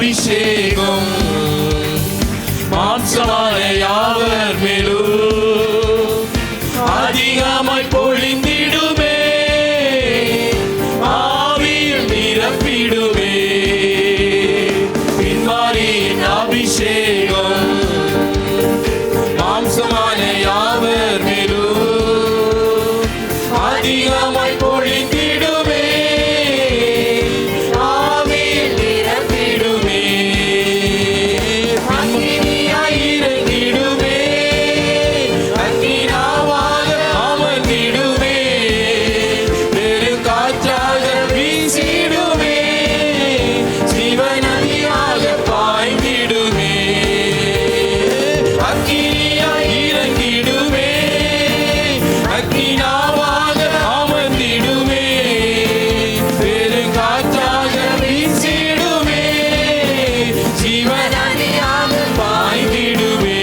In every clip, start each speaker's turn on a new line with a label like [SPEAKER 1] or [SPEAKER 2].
[SPEAKER 1] அபிஷேகம் மாம்சமான யாவர் மேலும் அதிகமாய் பொழிந்திடுமே, ஆவியில் நிரப்பிடுமே. பின்மாரியின் அபிஷேகம் மாம்சமான யாவர் மேலும் அதிகமாய் பொழிந்திடுமே, ஆவியில் நிரப்பிடுமே. அக்கினியாய் இறங்கிடுமே, அக்கினாவாக அமர்ந்திடுமே, பெருங்காற்றாக வீசிடுமே, ஜீவநதியாக பாய்ந்திடுமே. அக்கினியாய் இறங்கிடுமே, அக்கினாவாக அமர்ந்திடுமே, பெருங்காற்றாக வீசிடுமே, ஜீவநதியாக பாய்ந்திடுமே.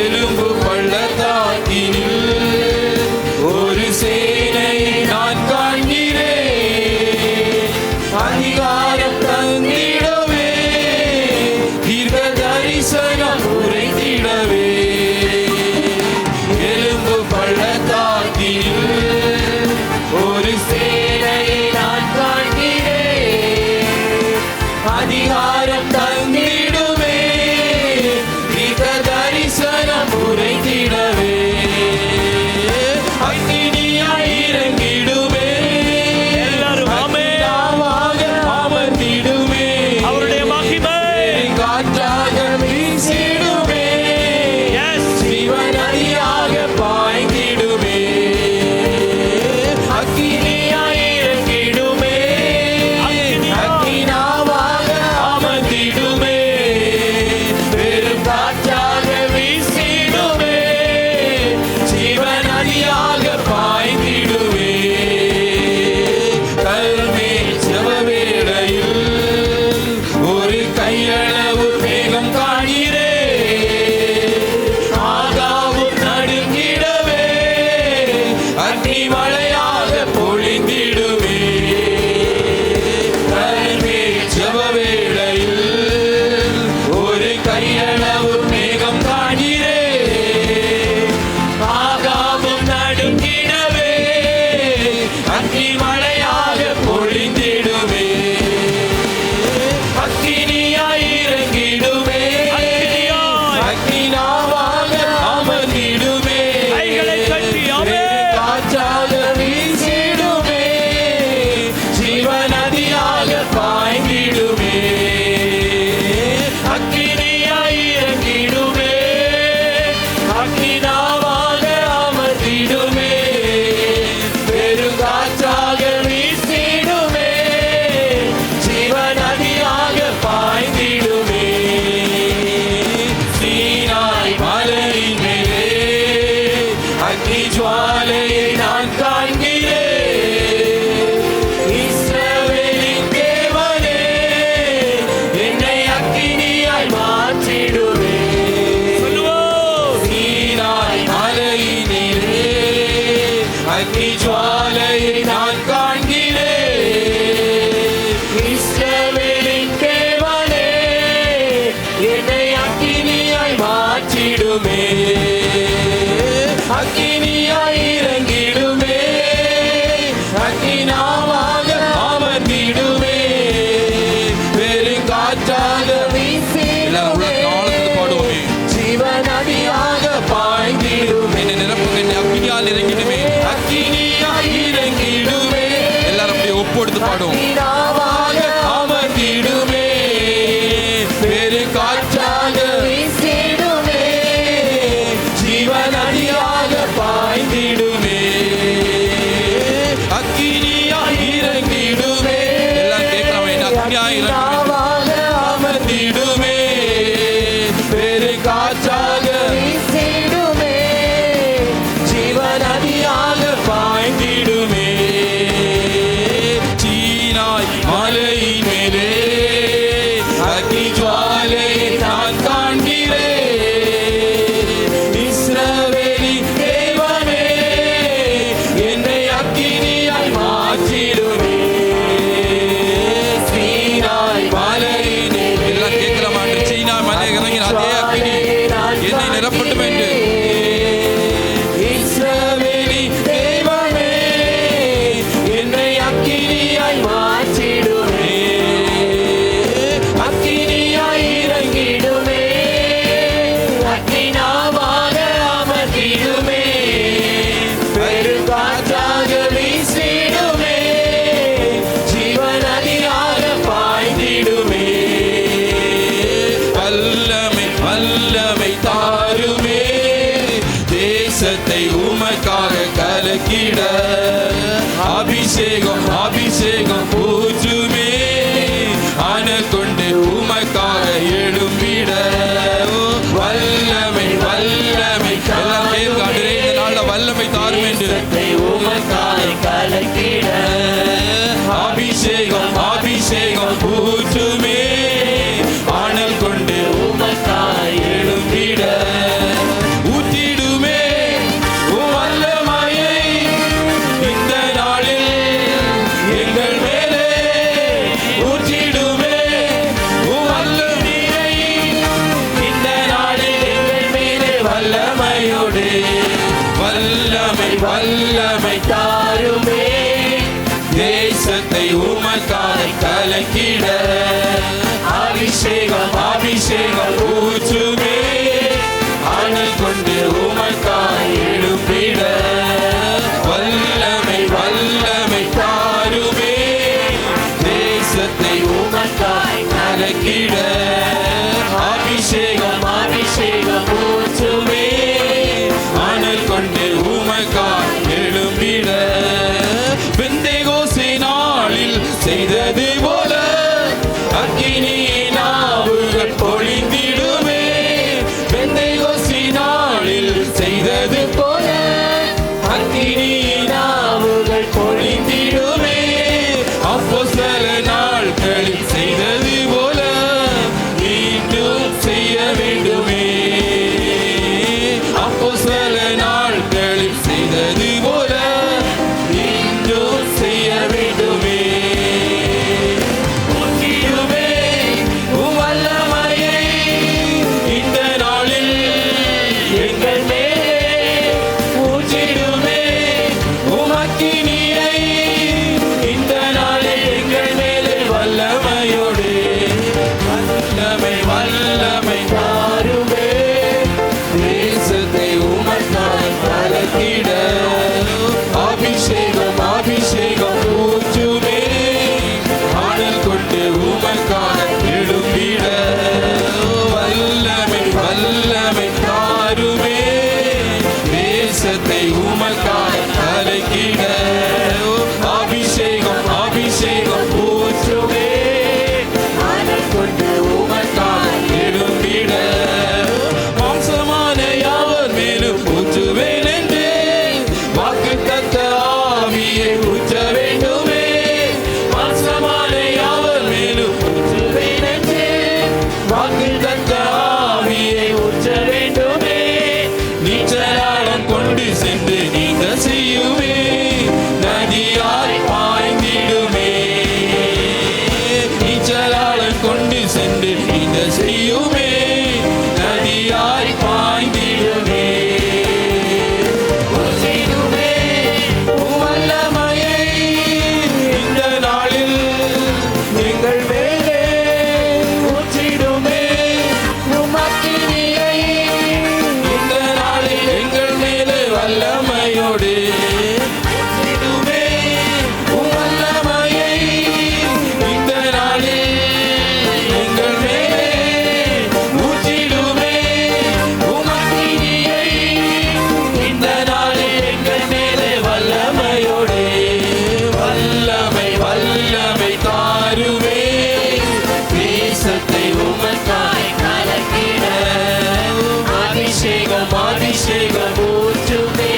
[SPEAKER 1] எலும்பு பள்ளத்தாக்கினில் ஒரு சேனையை நான் காண்கிறேன், அதிகாரம் தந்திடவே, தீர்க்க தரிசனம் உரைத்திடவே. எலும்பு பள்ளத்தாக்கில் ஒரு சேனையை நான் காண்கிறேன், அதிகாரம் தந்திடுவே, தீர்க்க தரிசனம் உரைத்திடவே. அக்கினியாய் இறங்கிடுமே,
[SPEAKER 2] எல்லாரும் ஆமென்.
[SPEAKER 1] அக்கினாவாக அமர்ந்திடுமே,
[SPEAKER 2] அவருடைய மகிமை.
[SPEAKER 1] காற்றாக வீசிடுமே,
[SPEAKER 2] Yes.
[SPEAKER 1] ஜீவநதியாக பாய்ந்திடுமே. அக்கினியாய் இறங்கிடுமே, அக்கினாவாக அமர்ந்திடுமே, பெரும் காற்றாக வீசிடுமே, ஜீவநதியாக பாய்ந்திடுமே. கல்மேல் ஜெபவேளையில் ஒரு கையளவு மேகம் காண்கிறேன், ஆகாவும் நடுங்கிடவே, அக்னி மழையாக பொழிந்திடுமே. கல்மேல் ஜெபவேளையில் ஒரு கையளவு மேகம் காண்கிறேன், ஆகாவும் நடுங்கிடவே, அக்னி மழையாக பொழிந்திடுமே. அக்கினியாய் இறங்கிடுமே,
[SPEAKER 2] அக்கினியாய்.
[SPEAKER 1] அக்கினாவாக அமர்ந்திடுமே,
[SPEAKER 2] கைகளை தட்டி ஆமென்.
[SPEAKER 1] காற்றாக வீசிடுமே, ஜீவநதியாக பாய்ந்திடுமே. அக்கினியாய் இறங்கிடுமே, அக்கினாவாக அமர்ந்திடுமே, பெருங்காற்றாக வீசிடுமே, ஜீவநதியாக பாய்ந்திடுமே. சீனாய் மலையின் மேலே அக்னி ஜுவாலையை நான் காண்கிறேன், இஸ்ரவேலின் தேவனே, என்னை அக்கினியாய் மாற்றிடுவே.
[SPEAKER 2] சொல்லுவோம்.
[SPEAKER 1] சீனாய் மலையினிலே அக்னி ஜுவாலையை நான் காண்கிறேன், இஸ்ரவேலின் தேவனே, என்னை அக்கினியாய் மாற்றிடுமே. அக்கினியாய் இறங்கிடுமே, அக்கினாவாக அமர்ந்திடுமே, பெருங்காற்றாக வீசிடுமே, ஜீவநதியாக பாய்ந்திடுமே.
[SPEAKER 3] அக்கினியால் இறங்கிடுமே.
[SPEAKER 1] அக்கினியாய் இறங்கிடுமே,
[SPEAKER 3] எல்லாரும் அப்படியே ஒப்படுத்து பாடும்.
[SPEAKER 1] அக்கினாவாக அமர்ந்திடுமே, பெருங்காற்றாக வீசிடுமே, ஜீவநதியாக பாய்ந்திடுமே. அக்கினியாய் இறங்கிடுமே,
[SPEAKER 3] எல்லாம் கேட்கலாம். அக்கினியாய் இறங்கிடுமே,
[SPEAKER 1] அக்கினாவாக அமர்ந்திடுமே, பெருங்காற்றாக வீசிடுமே, ஜீவநதியாக பாய்ந்திடுமே.
[SPEAKER 3] சீனாய் கலக்கிட அபிஷேகம் அபிஷேகம் ஊற்றுமே அனல் கொண்டு உமக்காக எழும்பிட வல்லமை வல்லமை எல்லாம் கேட்க ஆண்டவரே, இந்த நாள்ல வல்லமை தாரும் என்று
[SPEAKER 1] உமக்காய் கலக்கிட
[SPEAKER 3] அபிஷேகம் அபிஷேகம் ஊற்றுமே அனல் கொண்டு
[SPEAKER 1] உமக்காய்
[SPEAKER 3] எழும்பிட ஊற்றிடுமே உம் வல்லமையை இந்த நாளில் எங்கள் மேலே ஊற்றிடுமே உம் வல்லமையை
[SPEAKER 1] இந்த நாளில் எங்கள் மீது வல்லமையோடு
[SPEAKER 3] வல்லமை வல்லமை
[SPEAKER 1] தாருமே
[SPEAKER 3] தேசத்தை உமக்காக கலக்கிட
[SPEAKER 1] அபிஷேகம்
[SPEAKER 3] அபிஷேகம் ஊற்றுமே அனல் கொண்டு உமக்காய் எழும்பிட வல்லமை வல்லமை தாருமே தேசத்தை
[SPEAKER 1] உமக்காய்
[SPEAKER 3] கலக்கிட அபிஷேகம்
[SPEAKER 1] அபிஷேகம் ஊற்றுமே
[SPEAKER 3] அனல் கொண்டு உமக்காய் எழும்பிட பெந்தேகோஸ்தே நாளில் செய்தது போல அக்கினியின் நாவுகள் பொழிந்திடுமே பெந்தேகோஸ்தே நாளில் செய்தது போல அக்கினியின் நாவுகள் பொழிந்திடுமே அப்போஸ்தல நாட்களில் செய்தது போல மீண்டும் செய்ய வேண்டுமே அப்போஸ்தல நாட்களில் செய்தது போல மீண்டும் செய்ய வேண்டுமே ஊற்றிடுமே உம் வல்லமையை இந்த நாளில் எங்கள் மேலே ஊற்றிடுமே உம் அக்கினியை இந்த நாளில் எங்கள் மேலே வல்லமையோடு வல்லமை வல்லமை
[SPEAKER 1] தாருமே
[SPEAKER 3] தேசத்தை உமக்காய் கலக்கிட அபிஷேகம் அபிஷேகம் ஊற்றுமே அனல் கொண்டு உமக்காக எழும்பிட வல்லமை வல்லமை தாருமே தேசத்தை உமக்காக கலக்கிட அபிஷேகம் அபிஷேகம் ஊற்றுமே
[SPEAKER 1] அனல் கொண்டு
[SPEAKER 3] உமக்காக எழும்பிட மாம்சமான யாவர் மேலும் ஊற்றுவேன் என்று வாக்குத்தத்த ஆவியை ஊற்ற வேண்டுமே மாம்சமான யாவர் மேலும் ஊற்றுவேன் என்று வாக்குத்தத்த ஆவியை ஊற்ற வேண்டுமே நீச்சலாளம் கொண்டு சென்று நீந்த செய்யுமே நதியாய் பாய்ந்திடுமே நீச்சலாளம் கொண்டு சென்று நீந்த செய்யுமே நதியாய் பாய்ந்திடுமே ஊற்றிடுமே உம் வல்லமையை இந்த நாளில் எங்கள் மேலே ஊற்றிடுமே உம் அக்கினியை இந்த நாளில் எங்கள் மேலே வல்லமையோடு ஊற்றிடுமே உம் வல்லமையை இந்த நாளில் எங்கள் மேலே ஊற்றிடுமே உம் அக்கினியை இந்த நாளில் எங்கள் மேலே வல்லமையோடு வல்லமை வல்லமை தாருமே தேசத்தை உமக்காய்
[SPEAKER 1] கலக்கிட அபிஷேகம் அபிஷேகம் ஊற்றுமே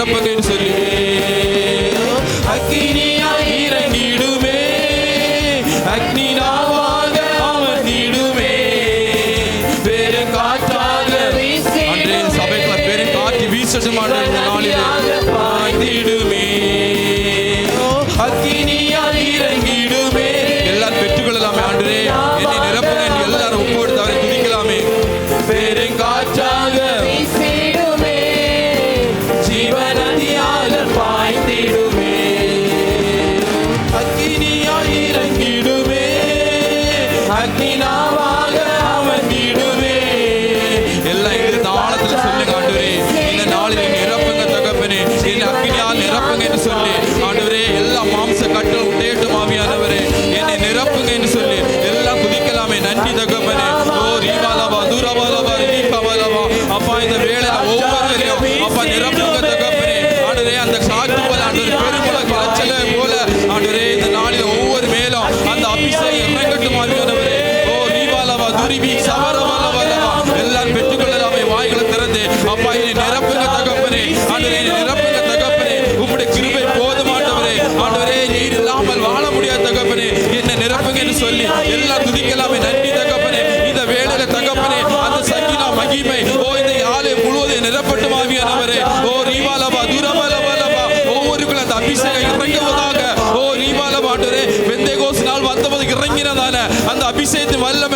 [SPEAKER 3] நிரப்புங்க என்று சொல்லி அக்கினியாய் இறங்கிடுமே அக்னி நாவாக அமர்ந்திடுமே பெரும் காற்றாக அன்றே சபைக்குள்ள பெரும் காற்று வீசட்டுமான இந்த நாளிலே பாய்ந்திடுமே அக்கினியாய் இறங்கிடுமே எல்லாரும் பெற்றுக்கொள்ளலாமே ஆண்டவரே என்னை நிரப்புங்க என்று எல்லாரும் ஒப்போடு தவறை துதிக்கலாமே பெரும் காற்றாக
[SPEAKER 1] வீசிடுமே ஜீவநதியாக பாய்ந்திடுமே
[SPEAKER 3] அக்கினியாய் இறங்கிடுமே அக்னி நாவாக அமர்ந்திடுமே எல்லாம் இது தாளத்துல சொல்லுங்க ஆண்டவரே இந்த நாளில் நிரப்புங்க தகப்பனே என்னை அக்கினியால் நிரப்புங்க என்று சொல்லி ஆண்டவரே எல்லா மாம்ச கட்டல் உடையட்டும் ஆவியானவரே என்னை நிரப்புங்க என்று சொல்லி எல்லாம் குதிக்கலாமே நன்றி தகப்பனே ஓ ரீபாலவா தூரபாலவா ரீபாலவா அப்பா இந்த வேளையில ஒவ்வொருவரையும் அப்பா நிரப்புங்க தகப்பனே ஆண்டவரே அந்த காற்று போல ஆண்டவரே பெருமுழக்கு அச்சலை போல ஆண்டவரே இந்த நாளில் ஒவ்வொரு மேலும் அந்த அபிஷேகம் இறங்கட்டும் ஆவியானவரே ஓ ரீபாலவா துரிபி சவரபாலவா எல்லாரும் பெற்றுக்கொள்ளலாமே வாய்களை திறந்து அப்பா என்னை நிரப்புங்க தகப்பனே ஆண்டவரே என்னை நிரப்புங்க தகப்பனே உம்முடைய கிருபை போதும் ஆண்டவரே ஆண்டவரே நீர் இல்லாமல் வாழ முடியாது தகப்பனே என்னை நிரப்புங்க என்று சொல்லி எல்லாம் துதிக்கலாமே நன்றி தகப்பனே இந்த வேளையில தகப்பனே அந்த சகினா மகிமை ஓ இந்த ஆலயம் முழுவதும் நிரப்பட்டும் ஆவியானவரே ஓ ரீபாலவா தூரபாலவா ஒவ்வொருக்குள்ள அந்த அபிஷேகம் இறங்குவதாக ஓ ரீபாலவா ஆண்டவரே பெந்தேகோஸ் நாள் வந்தபோது இறங்கினதான அந்த அபிஷேகத்தின் வல்லமை